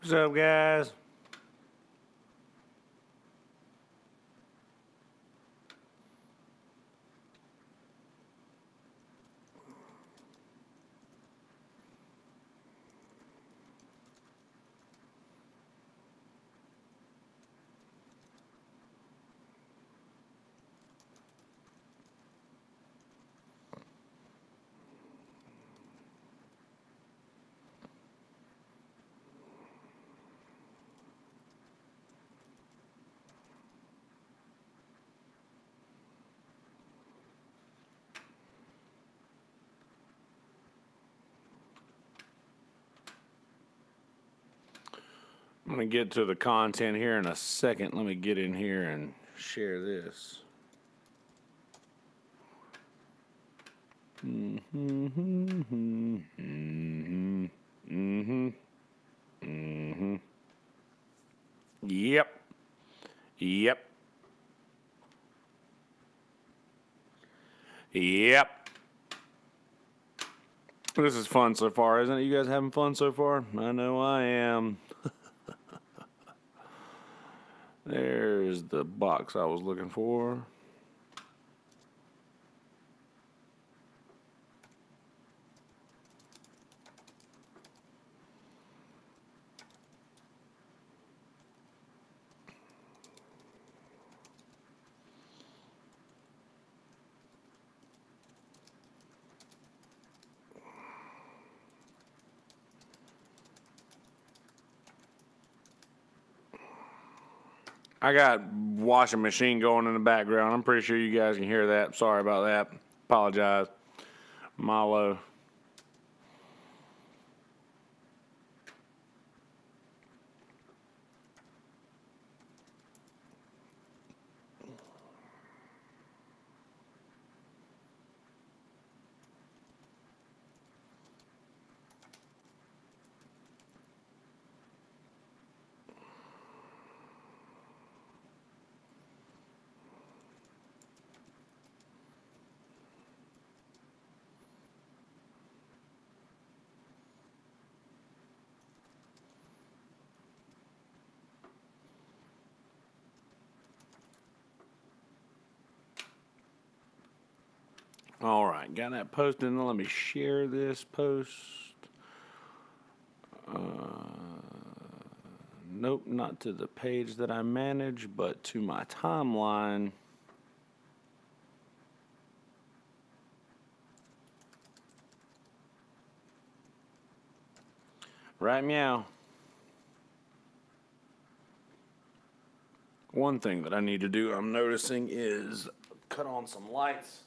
What's up, guys? I'm going to get to the content here in a second. Let me get in here and share this. Yep. Yep. Yep. This is fun so far, isn't it? You guys having fun so far? I know I am. There's the box I was looking for. I got washing machine going in the background. I'm pretty sure you guys can hear that. Sorry about that. Apologize. Milo. All right, got that posted. Let me share this post. Nope, not to the page that I manage, but to my timeline. Right, meow. One thing that I need to do, I'm noticing, is cut on some lights.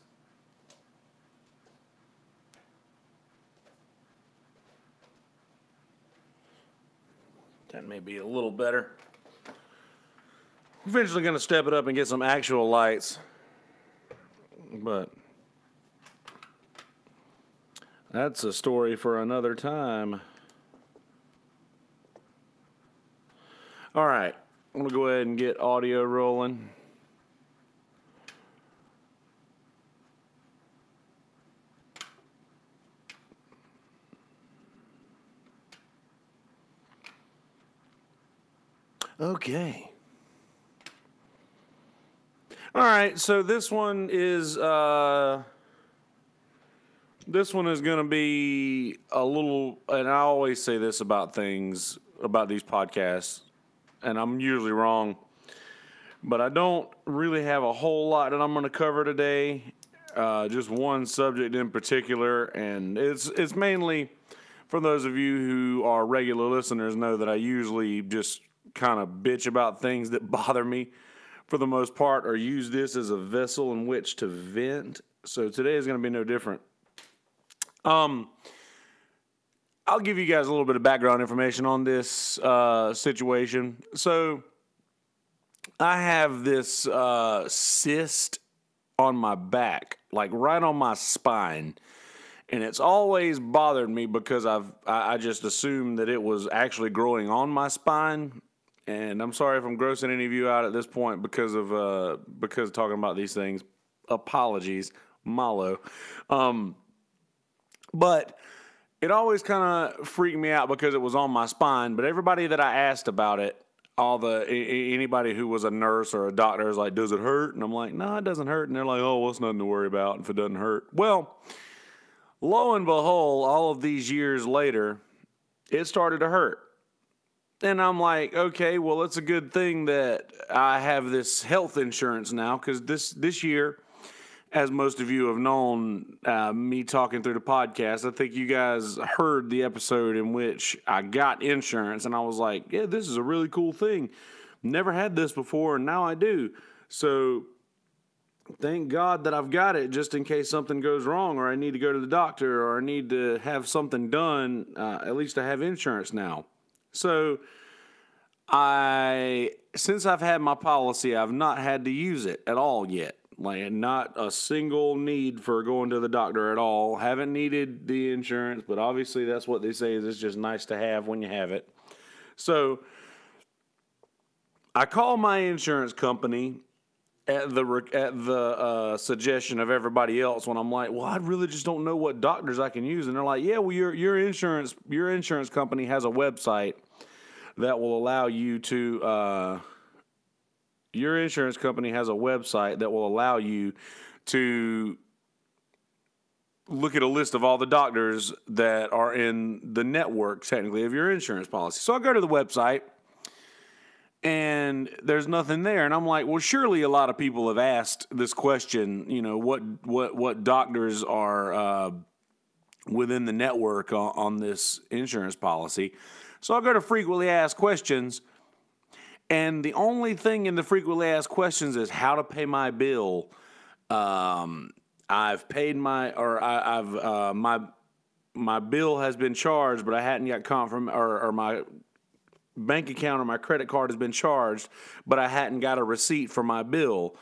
That may be a little better. Eventually going to step it up and get some actual lights. But that's a story for another time. All right, I'm going to go ahead and get audio rolling. Okay. All right, so this one is going to be a little, and I always say this about things about these podcasts, and I'm usually wrong, but I don't really have a whole lot that I'm going to cover today. Just one subject in particular, and it's mainly for those of you who are regular listeners know that I usually just kind of bitch about things that bother me for the most part, or use this as a vessel in which to vent. So today is going to be no different. I'll give you guys a little bit of background information on this situation. So I have this cyst on my back, like right on my spine. And it's always bothered me because I just assumed that it was actually growing on my spine. And I'm sorry if I'm grossing any of you out at this point because of talking about these things. Apologies, Malo. But it always kind of freaked me out because it was on my spine. But everybody that I asked about it, anybody who was a nurse or a doctor is like, does it hurt? And I'm like, no, it doesn't hurt. And they're like, oh, well, it's nothing to worry about if it doesn't hurt. Well, lo and behold, all of these years later, it started to hurt. And I'm like, okay, well, it's a good thing that I have this health insurance now, because this year, as most of you have known, me talking through the podcast, I think you guys heard the episode in which I got insurance, and I was like, yeah, this is a really cool thing. Never had this before, and now I do. So thank God that I've got it just in case something goes wrong, or I need to go to the doctor, or I need to have something done. At least I have insurance now. So since I've had my policy, I've not had to use it at all yet. Like, not a single need for going to the doctor at all. Haven't needed the insurance, but obviously that's what they say is it's just nice to have when you have it. So I call my insurance company at the suggestion of everybody else when I'm like, well, I really just don't know what doctors I can use. And they're like, yeah, well, your insurance company has a website that will allow you to, your insurance company has a website that will allow you to look at a list of all the doctors that are in the network, technically, of your insurance policy. So I go to the website, and there's nothing there. And I'm like, well, surely a lot of people have asked this question, what doctors are within the network on this insurance policy. So I go to frequently asked questions, and the only thing in the frequently asked questions is how to pay my bill. I've paid my bill has been charged, but I hadn't got or my bank account or my credit card has been charged, but I hadn't got a receipt for my bill,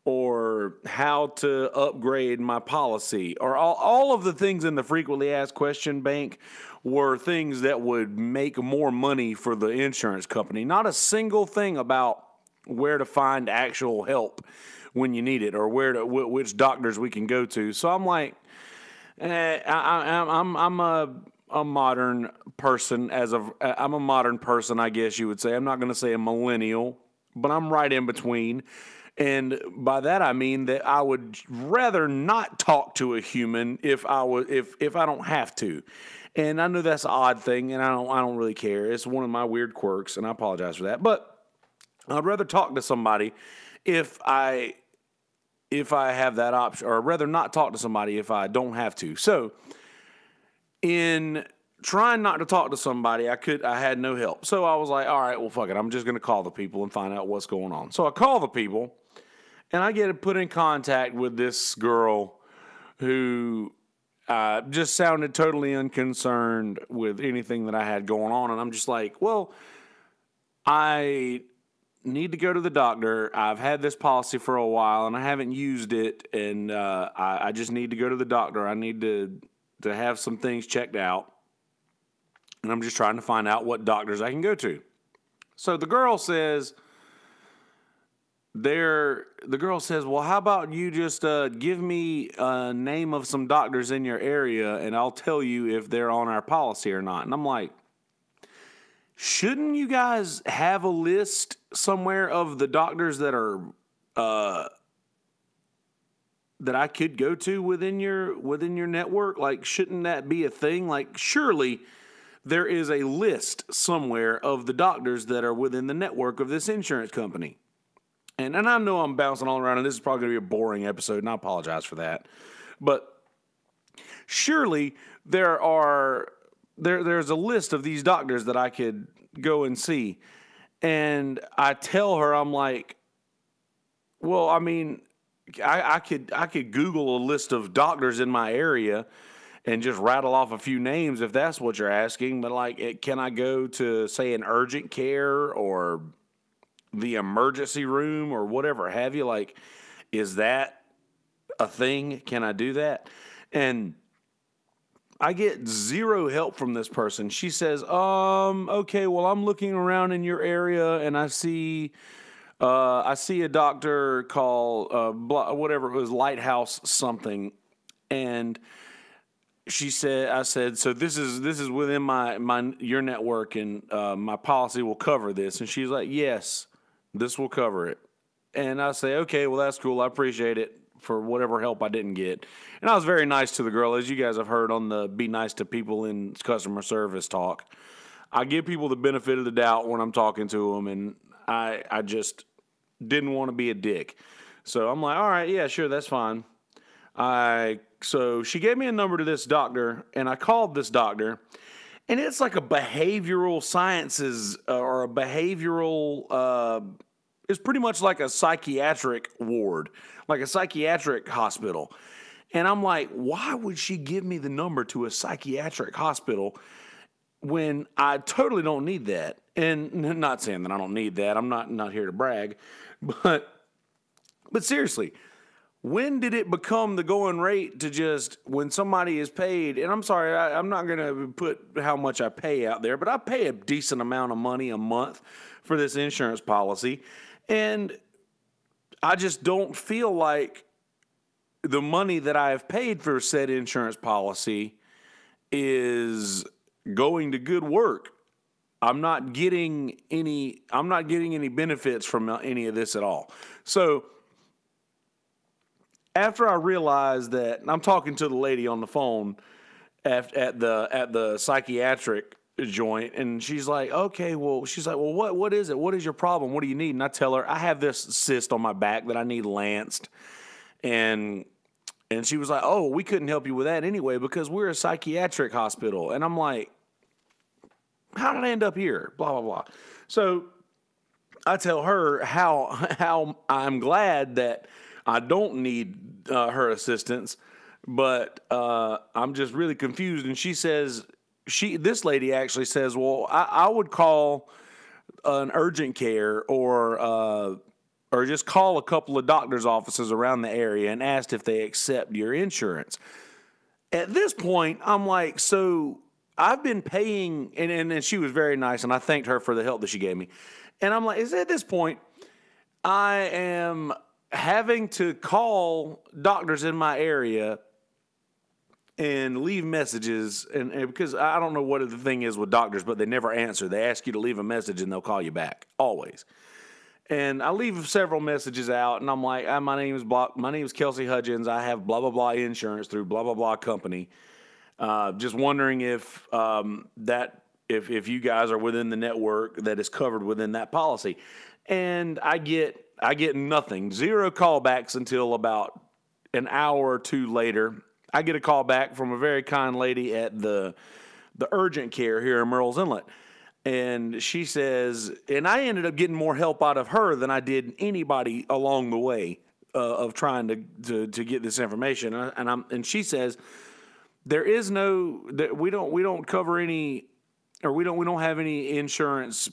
or how to upgrade my policy, or all of the things in the frequently asked question bank were things that would make more money for the insurance company. Not a single thing about where to find actual help when you need it, or which doctors we can go to. So I'm like, I'm a modern person I'm a modern person, I guess you would say. I'm not going to say a millennial, but I'm right in between. And by that I mean that I would rather not talk to a human if I don't have to. And I know that's an odd thing, and I don't really care. It's one of my weird quirks, and I apologize for that. But I'd rather talk to somebody if I have that option, or I'd rather not talk to somebody if I don't have to. So in trying not to talk to somebody, I had no help. So I was like, all right, well, fuck it. I'm just going to call the people and find out what's going on. So I call the people, and I get put in contact with this girl who just sounded totally unconcerned with anything that I had going on. And I'm just like, well, I need to go to the doctor. I've had this policy for a while, and I haven't used it. And I just need to go to the doctor. I need to have some things checked out. And I'm just trying to find out what doctors I can go to. So the girl says, well, how about you just give me a name of some doctors in your area, and I'll tell you if they're on our policy or not. And I'm like, shouldn't you guys have a list somewhere of the doctors that are that I could go to within your network? Like, shouldn't that be a thing? Like, surely there is a list somewhere of the doctors that are within the network of this insurance company. And I know I'm bouncing all around, and this is probably going to be a boring episode, and I apologize for that. But surely there's a list of these doctors that I could go and see. And I tell her, I'm like, well, I mean, I could Google a list of doctors in my area and just rattle off a few names if that's what you're asking. But like, can I go to, say, an urgent care or the emergency room or whatever have you? Like, is that a thing? Can I do that? And I get zero help from this person. She says, okay, well, I'm looking around in your area, and I see a doctor called whatever it was, Lighthouse something, and I said, so this is within your network, and my policy will cover this. And she's like, yes, this will cover it. And I say, okay, well, that's cool. I appreciate it for whatever help I didn't get. And I was very nice to the girl, as you guys have heard on the Be Nice to People in Customer Service talk. I give people the benefit of the doubt when I'm talking to them, and I just didn't want to be a dick. So I'm like, all right, yeah, sure, that's fine. So she gave me a number to this doctor, and I called this doctor, and it's like a behavioral sciences or a behavioral, it's pretty much like a psychiatric ward, like a psychiatric hospital. And I'm like, why would she give me the number to a psychiatric hospital when I totally don't need that? And not saying that I don't need that. I'm not here to brag, but seriously, when did it become the going rate to just when somebody is paid? And I'm sorry, I'm not going to put how much I pay out there, but I pay a decent amount of money a month for this insurance policy. And I just don't feel like the money that I have paid for said insurance policy is going to good work. I'm not getting any benefits from any of this at all. So after I realized that, and I'm talking to the lady on the phone at the psychiatric joint, and she's like, okay, well, what is it? What is your problem? What do you need? And I tell her, I have this cyst on my back that I need lanced. And she was like, oh, we couldn't help you with that anyway because we're a psychiatric hospital. And I'm like, how did I end up here? Blah, blah, blah. So I tell her how I'm glad that I don't need her assistance, but I'm just really confused. And she says, this lady actually says, well, I would call an urgent care or just call a couple of doctor's offices around the area and ask if they accept your insurance. At this point, I'm like, so I've been paying, and she was very nice, and I thanked her for the help that she gave me. And I'm like, at this point, I am having to call doctors in my area and leave messages, and because I don't know what the thing is with doctors, but they never answer. They ask you to leave a message, and they'll call you back, always. And I leave several messages out, and I'm like, my name is Kelsey Hudgens. I have blah, blah, blah insurance through blah, blah, blah company. Just wondering if if you guys are within the network that is covered within that policy. And I get nothing, 0 callbacks until about an hour or two later. I get a call back from a very kind lady at the urgent care here in Murrells Inlet. And she says, and I ended up getting more help out of her than I did anybody along the way of trying to get this information. And she says, there is we don't cover any, or we don't have any insurance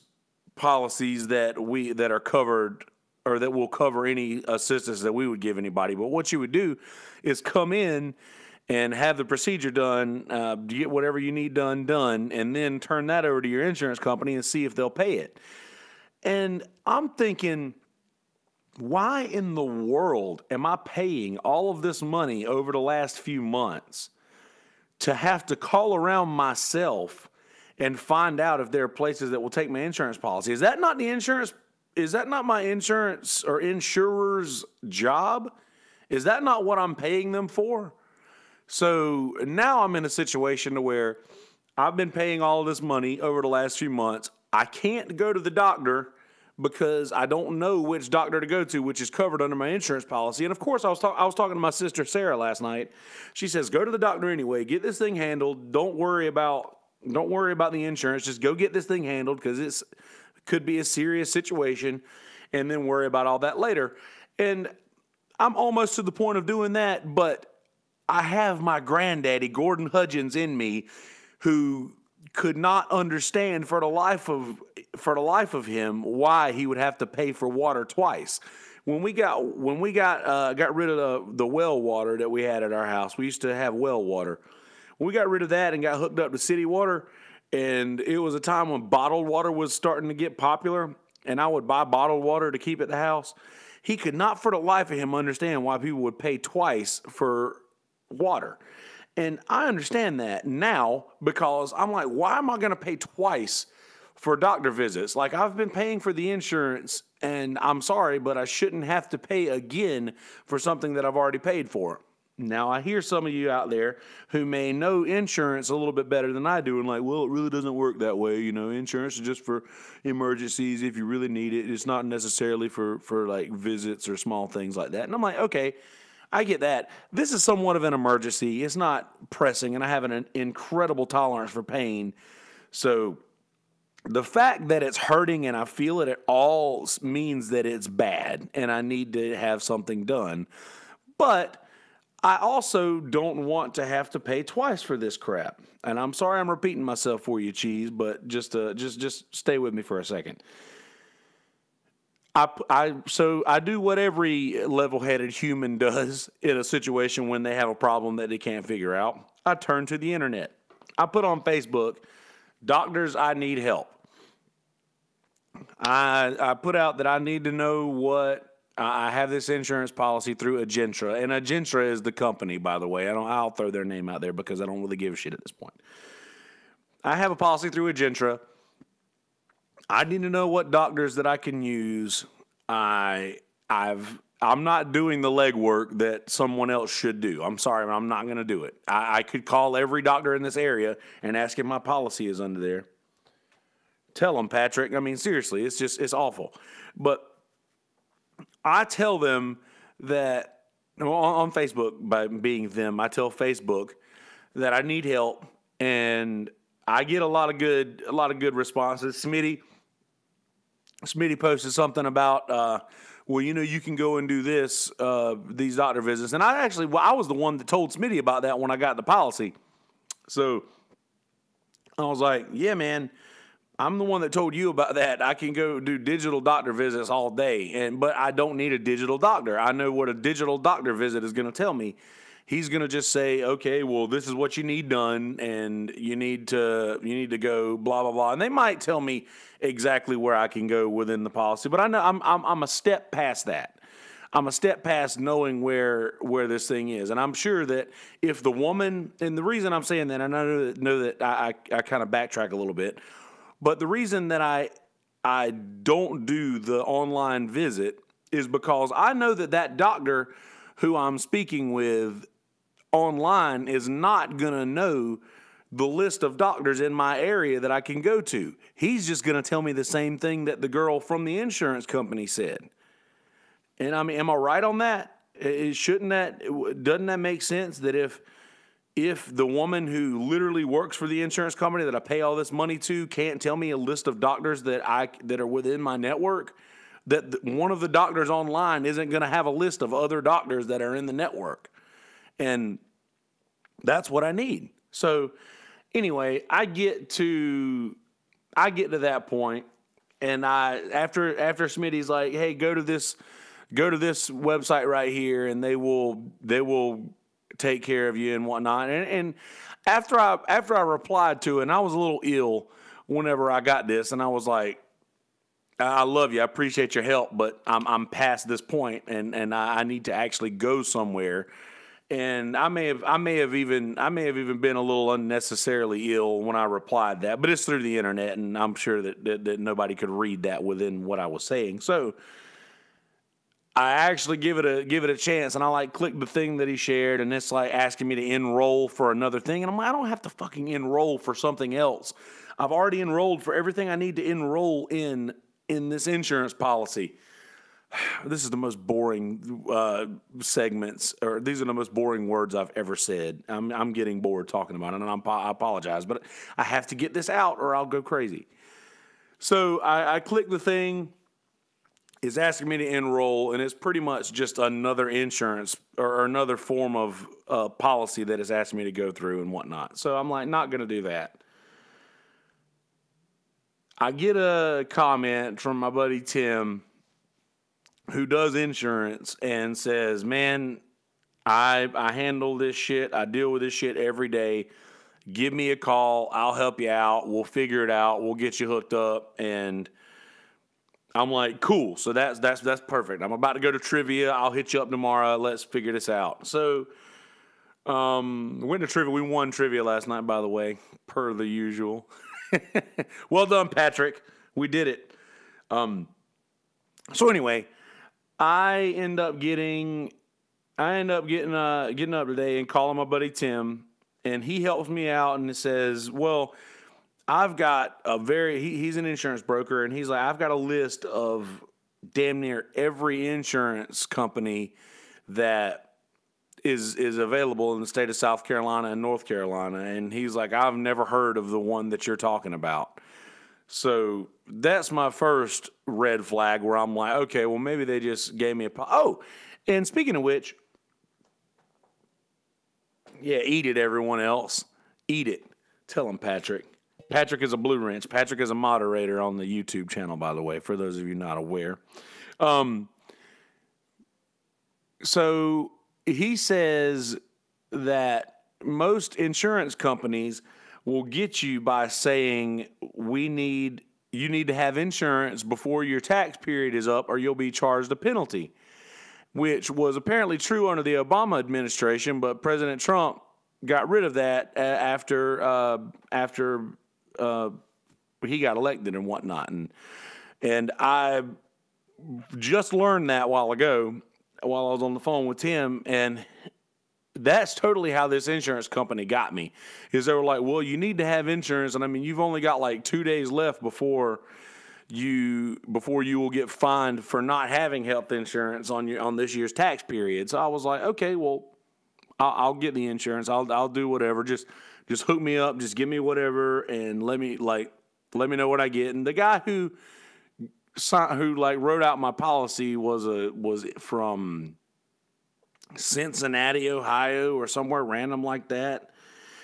policies that are covered or that will cover any assistance that we would give anybody. But what you would do is come in and have the procedure done, get whatever you need done, and then turn that over to your insurance company and see if they'll pay it. And I'm thinking, why in the world am I paying all of this money over the last few months to have to call around myself and find out if there are places that will take my insurance policy? Is that not my insurance or insurer's job? Is that not what I'm paying them for? So now I'm in a situation to where I've been paying all of this money over the last few months. I can't go to the doctor because I don't know which doctor to go to, which is covered under my insurance policy. And of course, I was talking to my sister Sarah last night. She says, go to the doctor anyway, get this thing handled. Don't worry about the insurance. Just go get this thing handled because it could be a serious situation, and then worry about all that later. And I'm almost to the point of doing that, but I have my granddaddy, Gordon Hudgens, in me, who could not understand for the life of him why he would have to pay for water twice. When we got rid of the well water that we had at our house, we used to have well water. When we got rid of that and got hooked up to city water, and it was a time when bottled water was starting to get popular, and I would buy bottled water to keep at the house. He could not for the life of him understand why people would pay twice for water. And I understand that now because I'm like, why am I going to pay twice for doctor visits? Like, I've been paying for the insurance, and I'm sorry, but I shouldn't have to pay again for something that I've already paid for. Now, I hear some of you out there who may know insurance a little bit better than I do and like, well, it really doesn't work that way. You know, insurance is just for emergencies if you really need it. It's not necessarily for like visits or small things like that. And I'm like, okay, I get that. This is somewhat of an emergency. It's not pressing, and I have an incredible tolerance for pain. So the fact that it's hurting and I feel it at all means that it's bad and I need to have something done. But I also don't want to have to pay twice for this crap. And I'm sorry I'm repeating myself for you, Cheese, but just stay with me for a second. So I do what every level-headed human does in a situation when they have a problem that they can't figure out. I turn to the internet. I put on Facebook, doctors, I need help. I put out that I need to know what I have this insurance policy through Agentra, and Agentra is the company, by the way. I'll throw their name out there because I don't really give a shit at this point. I have a policy through Agentra. I need to know what doctors that I can use. I'm not doing the legwork that someone else should do. I'm sorry, but I'm not going to do it. I could call every doctor in this area and ask if my policy is under there. Tell them, Patrick. I mean, seriously, it's awful. But I tell them that on Facebook, by being them, I tell Facebook that I need help, and I get a lot of good responses. Smitty posted something about, well, you know, you can go and do this, these doctor visits, and I was the one that told Smitty about that when I got the policy. So I was like, yeah, man. I'm the one that told you about that. I can go do digital doctor visits all day, but I don't need a digital doctor. I know what a digital doctor visit is going to tell me. He's going to just say, okay, well, this is what you need done, and you need to go blah blah blah. And they might tell me exactly where I can go within the policy, but I know I'm a step past that. I'm a step past knowing where this thing is, and I'm sure that if the woman, and the reason I'm saying that, and I know that I kind of backtrack a little bit. But the reason that I don't do the online visit is because I know that doctor who I'm speaking with online is not going to know the list of doctors in my area that I can go to. He's just going to tell me the same thing that the girl from the insurance company said. And I mean, am I right on that? Doesn't that make sense that if the woman who literally works for the insurance company that I pay all this money to can't tell me a list of doctors that are within my network, that one of the doctors online isn't going to have a list of other doctors that are in the network. And that's what I need. So anyway, I get to that point, and after Smitty's like, hey, go to this website right here, and they will take care of you and whatnot. And after I replied to it, and I was a little ill whenever I got this, and I was like, I love you, I appreciate your help, but I'm past this point, and I need to actually go somewhere. And I may have even been a little unnecessarily ill when I replied that, but it's through the internet, and I'm sure that nobody could read that within what I was saying. So I actually give it a chance, and I click the thing that he shared, and it's asking me to enroll for another thing, and I'm like, I don't have to fucking enroll for something else. I've already enrolled for everything I need to enroll in this insurance policy. This is the most boring segments, or these are the most boring words I've ever said. I'm getting bored talking about it, and I apologize, but I have to get this out or I'll go crazy. So I click the thing. It's asking me to enroll, and it's pretty much just another insurance or another form of policy that it's asking me to go through and whatnot. So I'm like, not going to do that. I get a comment from my buddy Tim, who does insurance, and says, man, I handle this shit. I deal with this shit every day. Give me a call. I'll help you out. We'll figure it out. We'll get you hooked up. And I'm like, cool. So that's perfect. I'm about to go to trivia. I'll hit you up tomorrow. Let's figure this out. So Went to trivia. We won trivia last night, by the way, per the usual. Well done, Patrick. We did it. So anyway, I end up getting getting up today and calling my buddy Tim, and he helps me out and it says, well, I've got he's an insurance broker, and he's like, I've got a list of damn near every insurance company that is available in the state of South Carolina and North Carolina. And he's like, I've never heard of the one that you're talking about. So that's my first red flag where I'm like, okay, well, maybe they just gave me oh, and speaking of which, yeah, eat it, everyone else. Eat it. Tell him, Patrick. Patrick is a Blue Wrench. Patrick is a moderator on the YouTube channel, by the way, for those of you not aware. So he says that most insurance companies will get you by saying you need to have insurance before your tax period is up or you'll be charged a penalty, which was apparently true under the Obama administration, but President Trump got rid of that after he got elected and whatnot. And I just learned that while ago while I was on the phone with Tim, and that's totally how this insurance company got me. Is they were like, well, you need to have insurance, and I mean, you've only got like 2 days left before you will get fined for not having health insurance on this year's tax period. So I was like, okay, well, I'll get the insurance. I'll do whatever. Just hook me up. Just give me whatever, and let me know what I get. And the guy who wrote out my policy was from Cincinnati, Ohio, or somewhere random like that.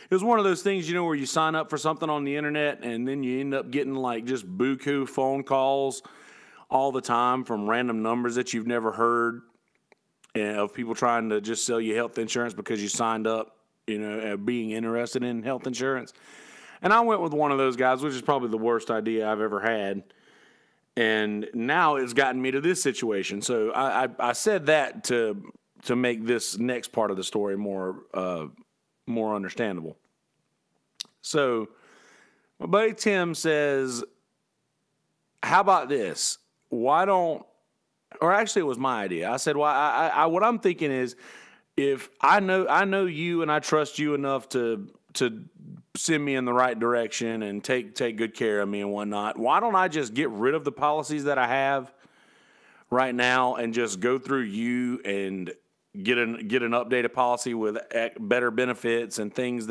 It was one of those things, where you sign up for something on the internet and then you end up getting like just buku phone calls all the time from random numbers that you've never heard, and of people trying to just sell you health insurance because you signed up, being interested in health insurance. And I went with one of those guys, which is probably the worst idea I've ever had. And now it's gotten me to this situation. So I said that to make this next part of the story more understandable. So my buddy Tim says, how about this? Or actually it was my idea. I said, well, what I'm thinking is, if I know you and I trust you enough to send me in the right direction and take good care of me and whatnot, why don't I just get rid of the policies that I have right now and just go through you and get an updated policy with better benefits and things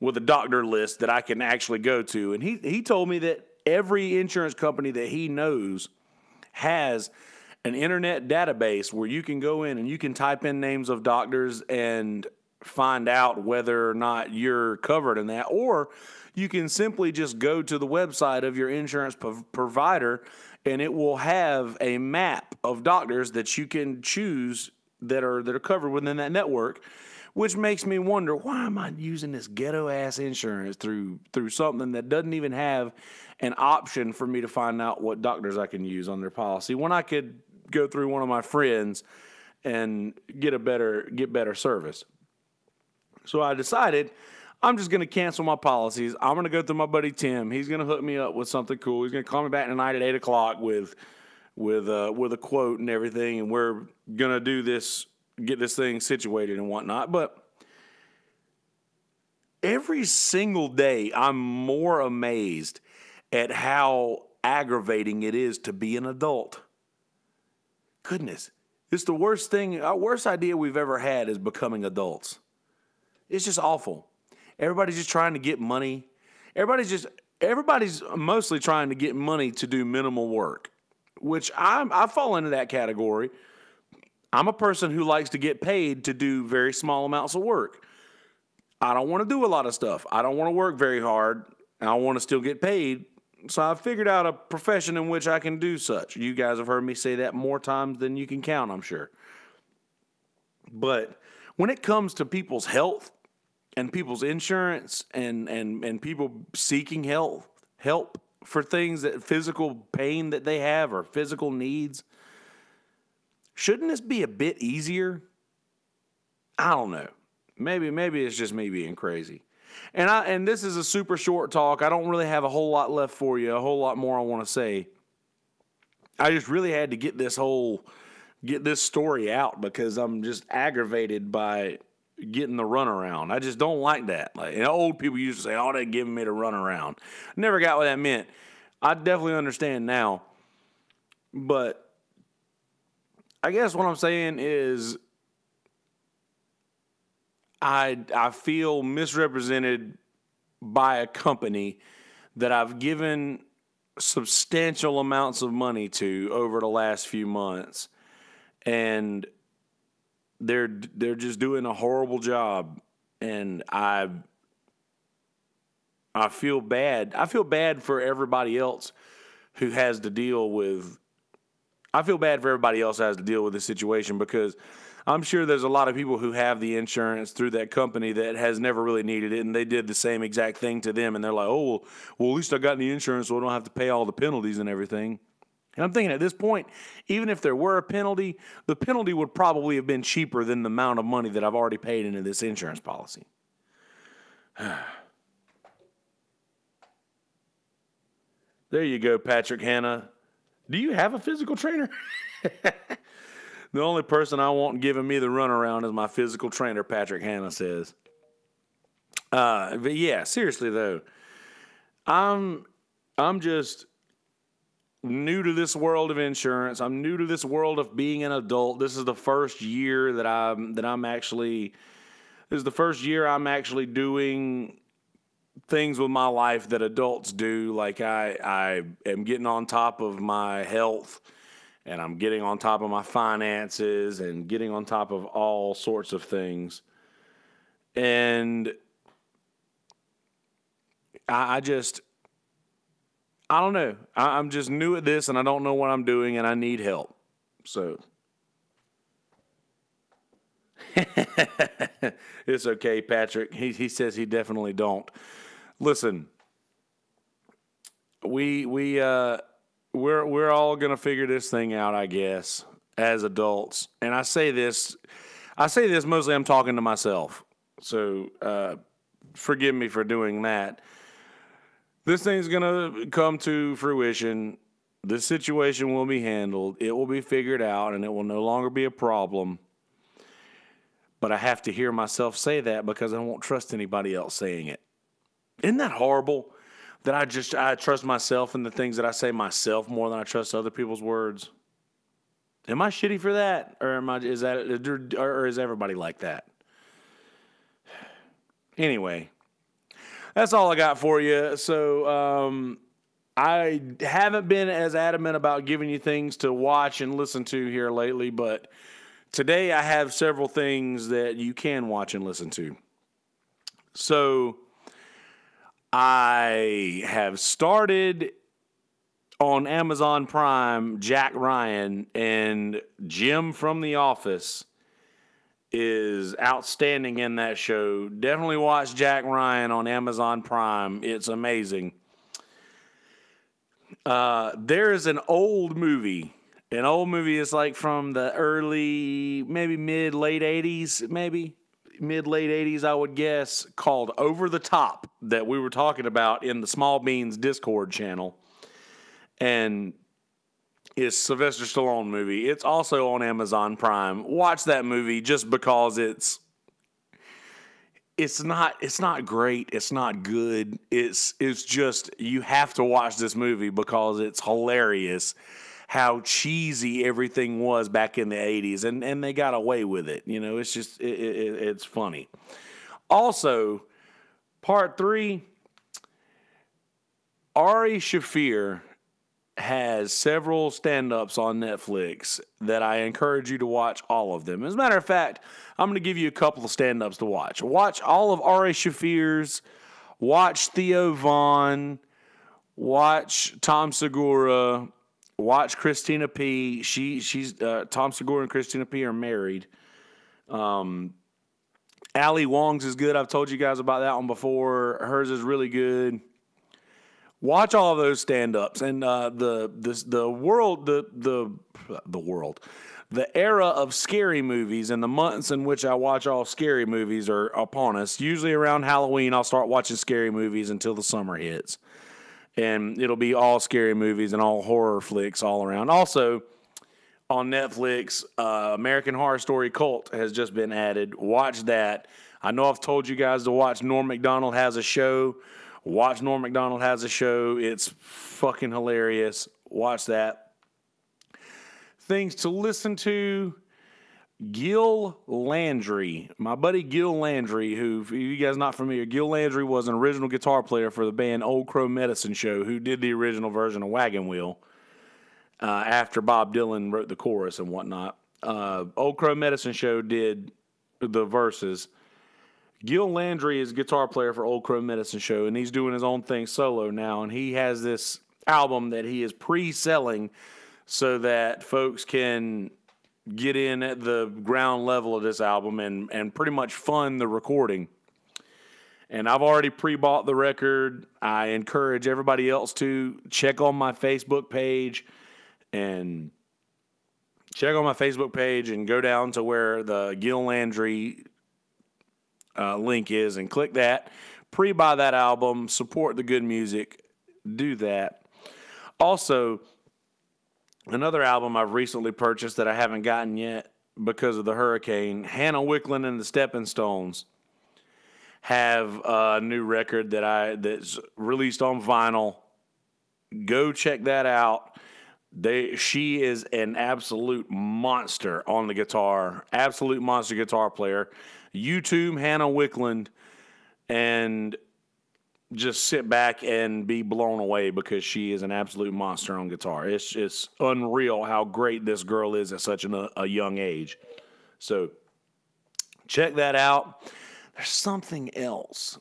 with a doctor list that I can actually go to. And he told me that every insurance company that he knows has an internet database where you can go in and you can type in names of doctors and find out whether or not you're covered in that, or you can simply just go to the website of your insurance provider and it will have a map of doctors that you can choose that are covered within that network, which makes me wonder, why am I using this ghetto ass insurance through something that doesn't even have an option for me to find out what doctors I can use on their policy, when I could go through one of my friends and get better service. So I decided I'm just going to cancel my policies. I'm going to go through my buddy Tim. He's going to hook me up with something cool. He's going to call me back tonight at 8 o'clock with a quote and everything, and we're going to get this thing situated and whatnot. But every single day, I'm more amazed at how aggravating it is to be an adult. Goodness, it's the worst thing. Our worst idea we've ever had is becoming adults. It's just awful. Everybody's just trying to get money. Everybody's mostly trying to get money to do minimal work, which I fall into that category. I'm a person who likes to get paid to do very small amounts of work. I don't want to do a lot of stuff. I don't want to work very hard, and I want to still get paid. So I've figured out a profession in which I can do such. You guys have heard me say that more times than you can count, I'm sure. But when it comes to people's health and people's insurance and people seeking help for things, that physical pain that they have or physical needs, shouldn't this be a bit easier? I don't know. Maybe it's just me being crazy. And this is a super short talk. I don't really have a whole lot left for you, a whole lot more I want to say. I just really had to get this story out because I'm just aggravated by getting the runaround. I just don't like that. Like, old people used to say, "Oh, they're giving me the runaround." Never got what that meant. I definitely understand now, but I guess what I'm saying is I feel misrepresented by a company that I've given substantial amounts of money to over the last few months, and they're just doing a horrible job, and I feel bad. I feel bad for everybody else who has to deal with. I feel bad for everybody else who has to deal with this situation because I'm sure there's a lot of people who have the insurance through that company that has never really needed it, and they did the same exact thing to them, and they're like, "Oh, well, at least I got the insurance, so I don't have to pay all the penalties and everything." And I'm thinking at this point, even if there were a penalty, the penalty would probably have been cheaper than the amount of money that I've already paid into this insurance policy. There you go, Patrick Hanna. Do you have a physical trainer? The only person I want giving me the runaround is my physical trainer, Patrick Hanna says. But yeah, seriously though, I'm just new to this world of insurance. I'm new to this world of being an adult. This is the first year that I'm actually doing things with my life that adults do. Like I am getting on top of my health, and I'm getting on top of my finances, and getting on top of all sorts of things. And I don't know. I'm just new at this, and I don't know what I'm doing, and I need help. So it's okay, Patrick. He says he definitely don't. Listen, we're all gonna figure this thing out, I guess, as adults. And I say this mostly. I'm talking to myself, so forgive me for doing that. This thing's gonna come to fruition. This situation will be handled. It will be figured out, and it will no longer be a problem. But I have to hear myself say that because I won't trust anybody else saying it. Isn't that horrible? That I trust myself and the things that I say myself more than I trust other people's words. Am I shitty for that, or is everybody like that? Anyway, that's all I got for you. So I haven't been as adamant about giving you things to watch and listen to here lately, but today I have several things that you can watch and listen to. So I have started on Amazon Prime Jack Ryan, and Jim from The Office is outstanding in that show. Definitely watch Jack Ryan on Amazon Prime. It's amazing. There is an old movie. An old movie is like from the early, maybe mid-late 80s, mid-late 80s, I would guess, called Over the Top that we were talking about in the Small Beans Discord channel. And it's Sylvester Stallone movie. It's also on Amazon Prime. Watch that movie just because it's not great. It's not good. It's just, you have to watch this movie because it's hilarious how cheesy everything was back in the 80s, and they got away with it. You know, it's just, it's funny. Also, part 3, Ari Shaffir has several stand-ups on Netflix that I encourage you to watch all of them. As a matter of fact, I'm going to give you a couple of stand-ups to watch. Watch all of Ari Shaffir's. Watch Theo Vaughn. Watch Tom Segura. Watch Christina P. She's Tom Segura and Christina P. are married. Ali Wong's is good. I've told you guys about that one before. Hers is really good. Watch all of those stand-ups, and the era of scary movies and the months in which I watch all scary movies are upon us. Usually around Halloween, I'll start watching scary movies until the summer hits, and it'll be all scary movies and all horror flicks all around. Also, on Netflix, American Horror Story Cult has just been added. Watch that. I know I've told you guys to watch Norm Macdonald Has a Show. Watch Norm Macdonald Has a Show. It's fucking hilarious. Watch that. Things to listen to. Gil Landry. My buddy Gil Landry, who, if you guys not familiar, Gil Landry was an original guitar player for the band Old Crow Medicine Show, who did the original version of Wagon Wheel after Bob Dylan wrote the chorus and whatnot. Old Crow Medicine Show did the verses. Gil Landry is a guitar player for Old Crow Medicine Show, and he's doing his own thing solo now, and he has this album that he is pre-selling so that folks can get in at the ground level of this album and pretty much fund the recording. And I've already pre-bought the record. I encourage everybody else to check on my Facebook page and go down to where the Gil Landry link is and click that. Pre-buy that album. Support the good music. Do that. Also, another album I've recently purchased that I haven't gotten yet because of the hurricane, Hannah Wicklund and the Stepping Stones have a new record that's released on vinyl. Go check that out. She is an absolute monster on the guitar. Absolute monster guitar player. YouTube Hannah Wicklund and just sit back and be blown away because she is an absolute monster on guitar. It's just unreal how great this girl is at such a young age. So check that out. There's something else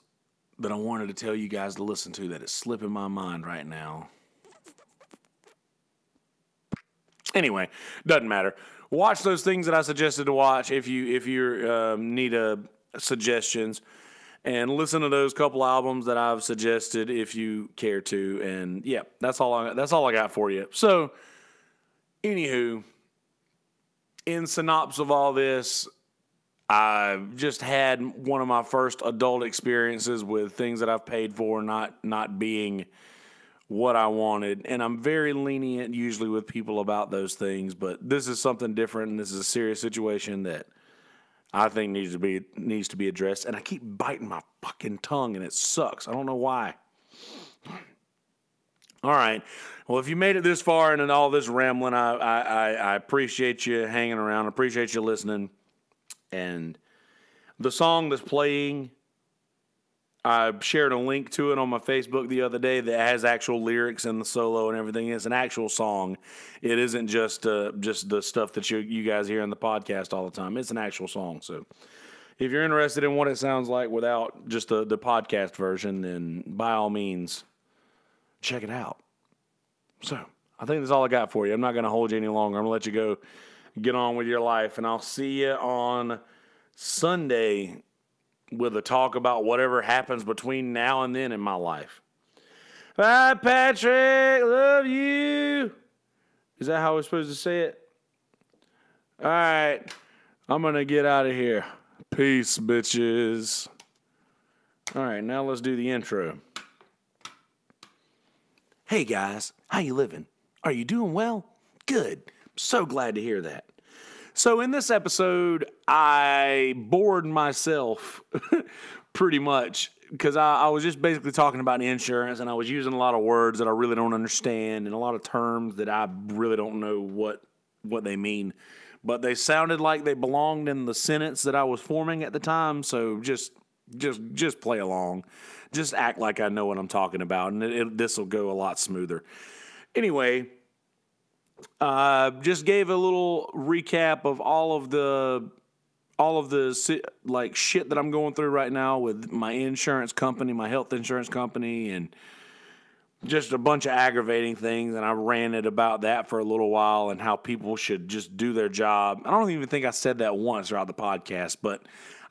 that I wanted to tell you guys to listen to that is slipping my mind right now. Anyway, doesn't matter. Watch those things that I suggested to watch if you need suggestions, and listen to those couple albums that I've suggested if you care to. And yeah, that's all I got for you. So, anywho, in synopsis of all this, I've just had one of my first adult experiences with things that I've paid for not being what I wanted, and I'm very lenient usually with people about those things, but this is something different, and this is a serious situation that I think needs to be addressed, and I keep biting my fucking tongue, and it sucks. I don't know why. All right. Well, if you made it this far and in all this rambling, I appreciate you hanging around. I appreciate you listening, and the song that's playing, I shared a link to it on my Facebook the other day that has actual lyrics and the solo and everything. It's an actual song. It isn't just the stuff that you guys hear in the podcast all the time. It's an actual song. So if you're interested in what it sounds like without just the podcast version, then by all means, check it out. So I think that's all I got for you. I'm not going to hold you any longer. I'm going to let you go get on with your life, and I'll see you on Sunday with a talk about whatever happens between now and then in my life. Bye, Patrick. Love you. Is that how we're supposed to say it? All right. I'm going to get out of here. Peace, bitches. All right, now let's do the intro. Hey, guys. How you living? Are you doing well? Good. So glad to hear that. So in this episode, I bored myself pretty much because I was just basically talking about insurance, and I was using a lot of words that I really don't understand and a lot of terms that I really don't know what they mean. But they sounded like they belonged in the sentence that I was forming at the time, so just play along. Just act like I know what I'm talking about, and this will go a lot smoother. Anyway, just gave a little recap of all of the like shit that I'm going through right now with my insurance company, my health insurance company, and just a bunch of aggravating things, and I ranted about that for a little while and how people should just do their job. I don't even think I said that once throughout the podcast, but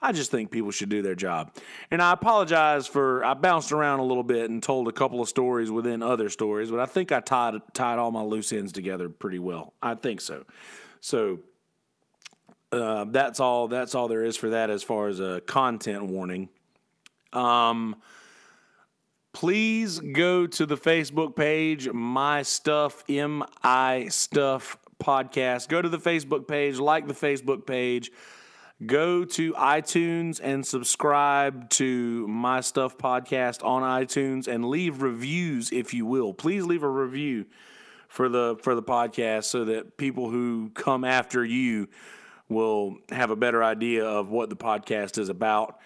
I just think people should do their job. And I apologize I bounced around a little bit and told a couple of stories within other stories, but I think I tied all my loose ends together pretty well. I think so. So that's all there is for that as far as a content warning. Please go to the Facebook page, My Stuff, M-I Stuff Podcast. Go to the Facebook page, like the Facebook page. Go to iTunes and subscribe to My Stuff Podcast on iTunes and leave reviews if you will. Please leave a review for the podcast so that people who come after you will have a better idea of what the podcast is about.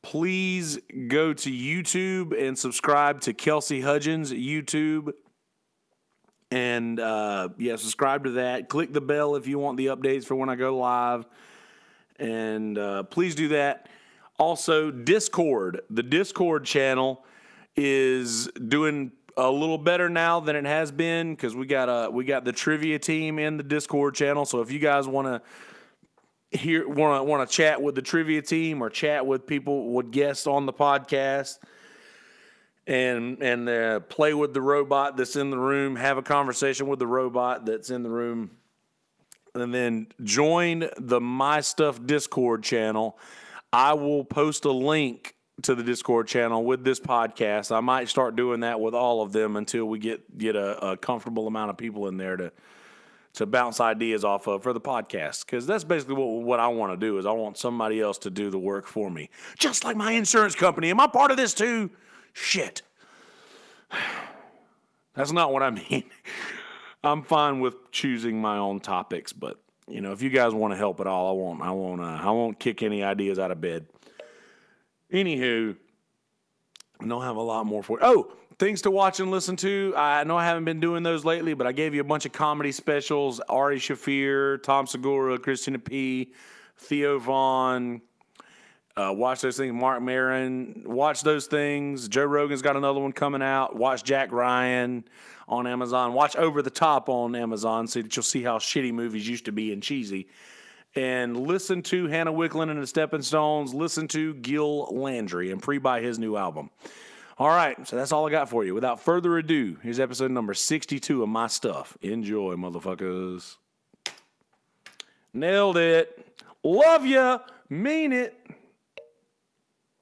Please go to YouTube and subscribe to Kelsey Hudgens YouTube. And, subscribe to that. Click the bell if you want the updates for when I go live. And please do that. Also, Discord. The Discord channel is doing a little better now than it has been because we got the trivia team in the Discord channel. So if you guys want to want to chat with the trivia team or chat with people, with guests on the podcast, and play with the robot that's in the room, have a conversation with the robot that's in the room, and then join the My Stuff Discord channel. I will post a link to the Discord channel with this podcast. I might start doing that with all of them until we get a comfortable amount of people in there to bounce ideas off of for the podcast. Because that's basically what I want to do is I want somebody else to do the work for me. Just like my insurance company. Am I part of this too? Shit. That's not what I mean. I'm fine with choosing my own topics, but if you guys want to help at all, I won't kick any ideas out of bed. Anywho, I don't have a lot more for you. Oh, things to watch and listen to. I know I haven't been doing those lately, but I gave you a bunch of comedy specials. Ari Shaffir, Tom Segura, Christina P., Theo Vaughn. Watch those things. Mark Maron. Watch those things. Joe Rogan's got another one coming out. Watch Jack Ryan on Amazon. Watch Over the Top on Amazon so that you'll see how shitty movies used to be and cheesy. And listen to Hannah Wicklund and the Stepping Stones. Listen to Gil Landry and pre-buy his new album. All right, so that's all I got for you. Without further ado, here's episode number 62 of My Stuff. Enjoy, motherfuckers. Nailed it. Love ya. Mean it.